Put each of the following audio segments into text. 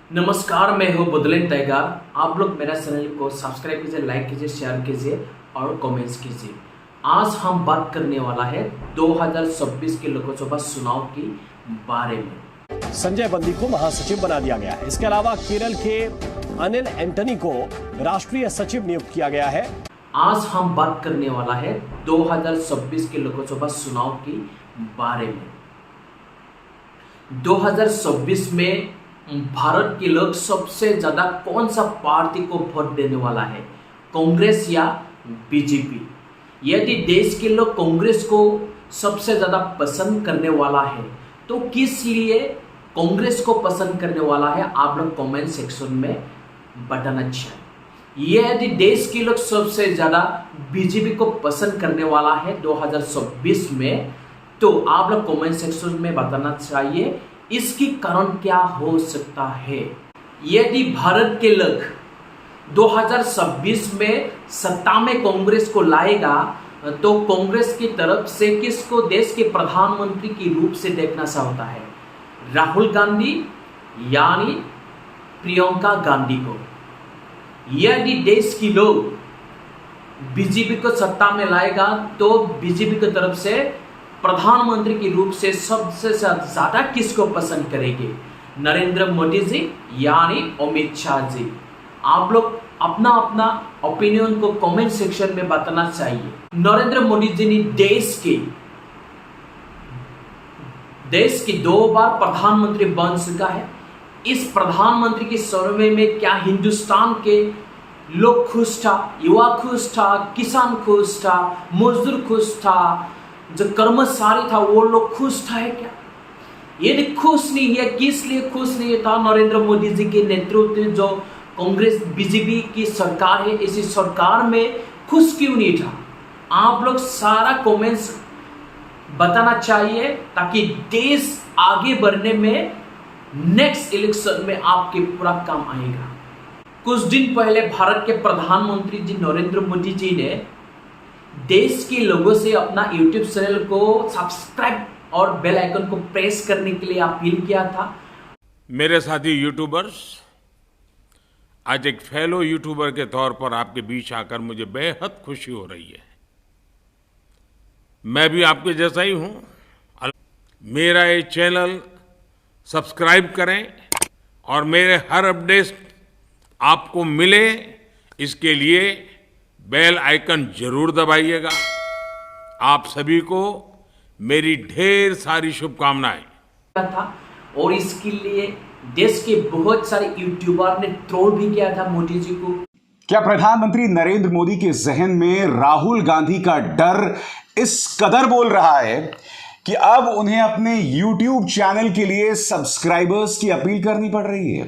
नमस्कार, मैं हूँ बुदलेन टाइगर। आप लोग मेरा चैनल को सब्सक्राइब कीजिए, लाइक कीजिए, शेयर कीजिए और कमेंट्स कीजिए। आज हम बात करने वाला है 2026 के लोकसभा चुनाव के बारे में। संजय बंदी को महासचिव बना दिया गया है। इसके अलावा केरल के अनिल एंटनी को राष्ट्रीय सचिव नियुक्त किया गया है। आज हम बात करने वाला है 2026 के लोकसभा चुनाव के बारे में। 2026 में भारत के लोग सबसे ज्यादा कौन सा पार्टी को वोट देने वाला है, कांग्रेस या बीजेपी? यदि देश के लोग कांग्रेस को सबसे ज्यादा पसंद करने वाला है तो किस लिए कांग्रेस को पसंद करने वाला है, आप लोग कमेंट सेक्शन में बताना चाहिए। यदि देश के लोग सबसे ज्यादा बीजेपी को पसंद करने वाला है 2026 में, तो आप लोग कमेंट सेक्शन में बताना चाहिए इसकी कारण क्या हो सकता है। यदि भारत के लोग 2026 में सत्ता में कांग्रेस को लाएगा तो कांग्रेस की तरफ से किसको देश के प्रधानमंत्री के रूप से देखना चाहता है, राहुल गांधी यानी प्रियंका गांधी को? यदि देश के लोग बीजेपी को सत्ता में लाएगा तो बीजेपी की तरफ से प्रधानमंत्री के रूप से सबसे ज्यादा किसको पसंद करेंगे, नरेंद्र मोदी जी यानी अमित शाह जी? आप लोग अपना अपना ओपिनियन को कमेंट सेक्शन में बताना चाहिए। नरेंद्र मोदी जी ने देश के 2 बार प्रधानमंत्री बन चुका है। इस प्रधानमंत्री के समय में क्या हिंदुस्तान के लोग खुश था, युवा खुश था, किसान खुश था, मजदूर खुश था, जो कर्मचारी था वो लोग खुश था है क्या? यदि खुश नहीं है, किस लिए खुश नहीं था? नरेंद्र मोदी जी के नेतृत्व जो कांग्रेस बीजेपी की सरकार है, इसी सरकार में खुश क्यों नहीं था? आप लोग सारा कमेंट्स बताना चाहिए ताकि देश आगे बढ़ने में नेक्स्ट इलेक्शन में आपके पूरा काम आएगा। कुछ दिन पहले भारत के प्रधानमंत्री जी नरेंद्र मोदी जी ने देश के लोगों से अपना YouTube चैनल को सब्सक्राइब और बेल आइकन को प्रेस करने के लिए अपील किया था। मेरे साथी यूट्यूबर्स, आज एक फेलो यूट्यूबर के तौर पर आपके बीच आकर मुझे बेहद खुशी हो रही है। मैं भी आपके जैसा ही हूं। मेरा ये चैनल सब्सक्राइब करें और मेरे हर अपडेट आपको मिले, इसके लिए बेल आइकन जरूर दबाइएगा। आप सभी को मेरी ढेर सारी शुभकामनाएं। था और इसके लिए देश के बहुत सारे यूट्यूबर ने ट्रोल भी किया था मोदी जी को। क्या प्रधानमंत्री नरेंद्र मोदी के जहन में राहुल गांधी का डर इस कदर बोल रहा है कि अब उन्हें अपने YouTube चैनल के लिए सब्सक्राइबर्स की अपील करनी पड़ रही है?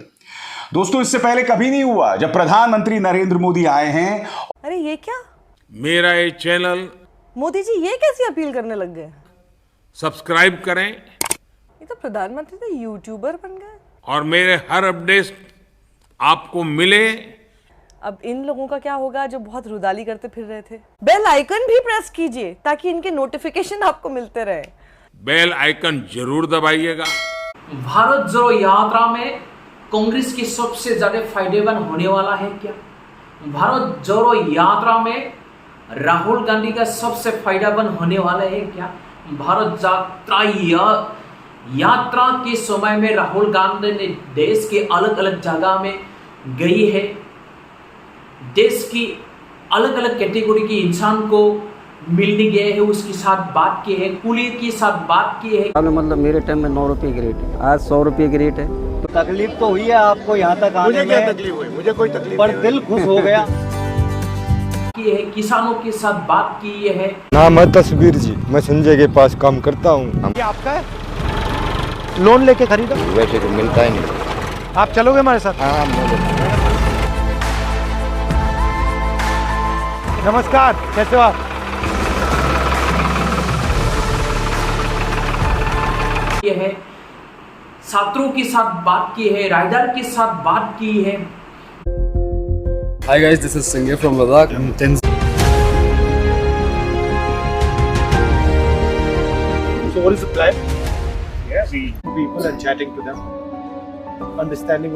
दोस्तों, इससे पहले कभी नहीं हुआ जब प्रधानमंत्री नरेंद्र मोदी आए हैं। अरे ये क्या, मेरा ये चैनल मोदी जी ये कैसी अपील करने लग गए? सब्सक्राइब करें ये तो प्रधानमंत्री तो यूट्यूबर बन गए। और मेरे हर अपडेट आपको मिले। अब इन लोगों का क्या होगा जो बहुत रुदाली करते फिर रहे थे? बेल आइकन भी प्रेस कीजिए ताकि इनके नोटिफिकेशन आपको मिलते रहे। बेल आइकन जरूर दबाइएगा। भारत जोड़ो यात्रा में कांग्रेस के सबसे ज्यादा फायदेमंद होने वाला है क्या? भारत जोड़ो यात्रा में राहुल गांधी का सबसे फायदेमंद होने वाला है क्या? भारत यात्रा के समय में राहुल गांधी ने देश के अलग अलग जगह में गई है, देश की अलग अलग कैटेगरी के इंसान को मिलने गए हैं, उसके साथ बात की है, कुली के साथ बात की है। मतलब मेरे टाइम में 9 रुपए की रेट है, आज 100 रुपए की रेट है। तो तकलीफ तो हुई है आपको यहाँ तक आने में। मुझे क्या तकलीफ हुई? मुझे कोई तकलीफ पर दिल खुश हो गया। की है, किसानों के साथ बात की है। नाम है तस्वीर जी, मैं संजय के पास काम करता हूँ। ये आपका है? लोन लेके खरीदा? वैसे तो मिलता ही नहीं। आप चलोगे हमारे साथ? हाँ, नमस्कार, कैसे हो आप? ये है, छात्रों के साथ बात की है, राइडर के साथ बात की है। Hi guys, this is Singh from Ladakh. So what is the plan? Yeah, we people are chatting to them, understanding what